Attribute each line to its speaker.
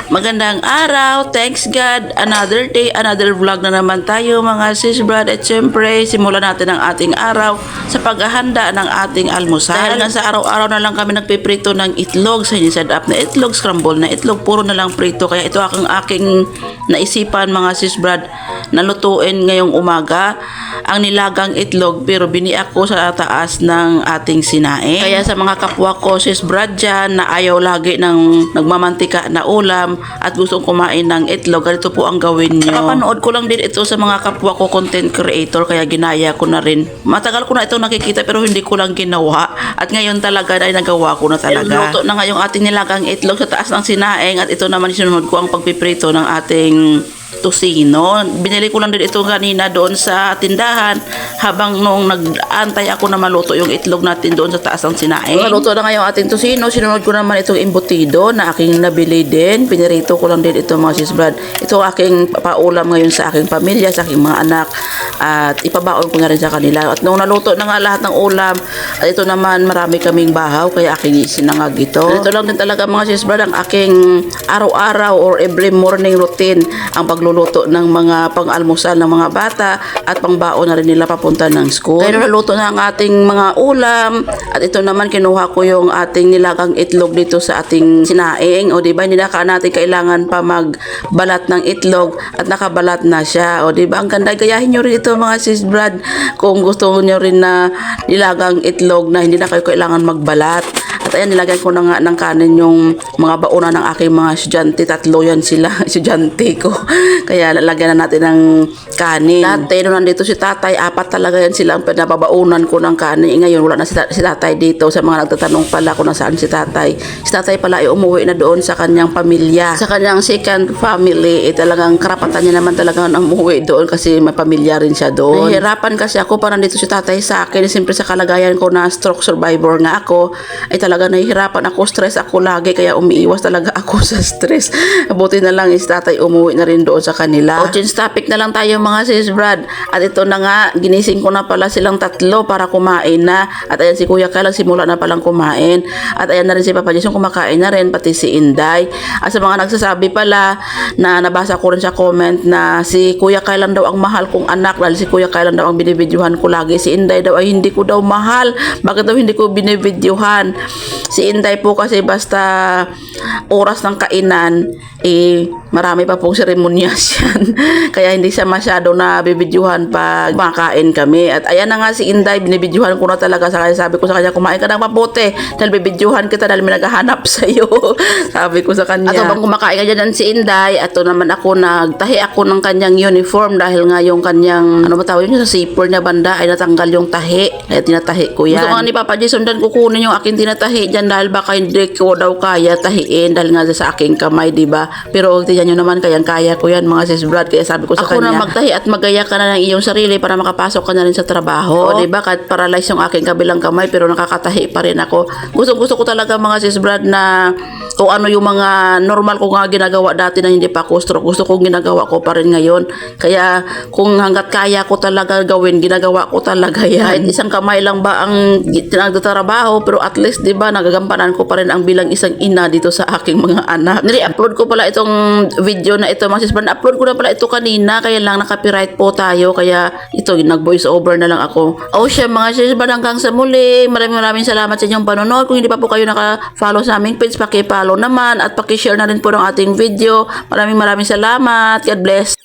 Speaker 1: Magandang araw, thanks God, another day, another vlog na naman tayo mga sis, brad. At syempre, simulan natin ang ating araw sa paghahanda ng ating almusal. Dahil nga sa araw-araw na lang kami nagpiprito ng itlog, sa sinisad up na itlog, scramble na itlog, puro na lang prito. Kaya ito ang aking naisipan mga sis, brad, na lutuin ngayong umaga, ang nilagang itlog, pero biniak ko sa taas ng ating sinaing. Kaya sa mga kapwa ko sis, brad dyan, na ayaw lagi ng nagmamantika na ulam, at gustong kumain ng itlog, ganito po ang gawin nyo. Napanood ko lang din ito sa mga kapwa ko content creator, kaya ginaya ko na rin. Matagal ko na ito nakikita pero hindi ko lang ginawa, at ngayon talaga ay nagawa ko na talaga. Luto na nga yung ating nilagang itlog sa taas ng sinaing, at ito naman sinunod ko ang pagpiprito ng ating tusino. Binili ko lang din ito kanina doon sa tindahan habang nung nag-antay ako na maluto yung itlog natin doon sa taas ng sinaing. Maluto na nga yung ating tusino, sinunod ko naman itong embutido na aking nabili din. Pinirito ko lang din ito mga sis, brad. Ito aking paulam ngayon sa aking pamilya, sa aking mga anak, at ipabaon ko na rin sa kanila. At nung naluto na nga lahat ng ulam, at ito naman marami kaming bahaw, kaya aking sinangag ito. Ito lang din talaga mga sis, brad, ang aking araw-araw or every morning routine, ang pagluluto ng mga pang-almusal ng mga bata at pangbaon na rin nila papunta ng school. Kaya naluto na ang ating mga ulam, at ito naman kinuha ko yung ating nilagang itlog dito sa ating sinaing. O diba, hindi na natin kailangan pa magbalat ng itlog at nakabalat na siya. O diba, ang ganda. Gayahin nyo rin ito mga sis, brad, kung gusto nyo rin na nilagang itlog na hindi na kayo kailangan magbalat. At ayan, nilagyan ko na nga ng kanin yung mga bauna ng aking mga estudyante. Tatlo yan sila, estudyante ko. Kaya lalagyan na natin ng kanin. Dati, nung nandito si tatay, 4 talaga yan sila ang pinababaunan ko ng kanin. Ngayon, wala na si tatay dito. Sa mga nagtatanong pala kung nasaan si tatay. Si tatay pala ay umuwi na doon sa kanyang pamilya. Sa kanyang second family, talagang karapatan niya naman talaga na umuwi doon kasi may pamilya rin siya doon. Nahihirapan kasi ako para nandito si tatay sa akin. Siyempre sa kalagayan ko na stroke survivor nga ako, ay talaga nahihirapan ako, stress ako lagi, kaya umiiwas talaga ako sa stress. Buti na lang is tatay umuwi na rin doon sa kanila. O change topic na lang tayo mga sis, brad. At ito na nga, ginising ko na pala silang tatlo para kumain na. At ayan si Kuya Kyle, simula na palang kumain. At ayan na rin si Papa Jason, kumakain na rin, pati si Inday. At sa mga nagsasabi pala, na nabasa ko rin sa comment na si Kuya Kyle lang daw ang mahal kong anak, dahil si Kuya Kyle lang daw ang binibidyohan ko lagi. Si Inday daw ay hindi ko daw mahal. Bakit daw hindi ko binibidyohan? Si Inday po kasi basta oras ng kainan, marami pa pong seremonyas yan. Kaya hindi siya masyado na bibidyohan pag makain kami. At ayan na nga si Inday, binibidyohan ko na talaga sa kanya. Sabi ko sa kanya, kumain ka ng mabuti dahil bibidyohan kita dahil may naghahanap sa'yo. Sabi ko sa kanya. At habang kumakain ka dyan si Inday, ato naman ako, nagtahi ako ng kanyang uniform dahil nga yung kanyang, ano ba tawag yun, sa zipper niya banda ay natanggal yung tahi. Kaya tinatahi ko yan. Gusto ko nga ni Papa Jason dan kukunin yung aking tinatahi dyan dahil baka hindi ko daw kaya tahiin dahil nga sa aking kamay, diba? Pero tignan nyo naman, kaya ko yan mga sis, brad. Kaya sabi ko sa kanya, ako na magtahi at magaya ka na ng iyong sarili para makapasok ka na rin sa trabaho. O diba, kahit paralyzed yung aking kabilang kamay pero nakakatahi pa rin ako. Gusto ko talaga mga sis, brad, na kung ano yung mga normal ko nga ginagawa dati na hindi pa ako stroke, gusto kong ginagawa ko pa rin ngayon. Kaya kung hanggat kaya ko talaga gawin, ginagawa ko talaga yan. Kahit isang kamay lang ba ang nagtatrabaho, pero at least diba, nagagampanan ko pa rin ang bilang isang ina dito sa aking mga anak. Nire-upload ko pala itong video na ito mga sis, brad. Upload ko na pala ito kanina, kaya lang naka-copyright po tayo, kaya ito, nag-voice over na lang ako. O siya mga sis, brad, hanggang sa muli, maraming salamat sa inyong panonood. Kung hindi pa po kayo naka-follow sa aming page, paki-follow naman at paki-share na rin po ng ating video. Maraming salamat. God bless.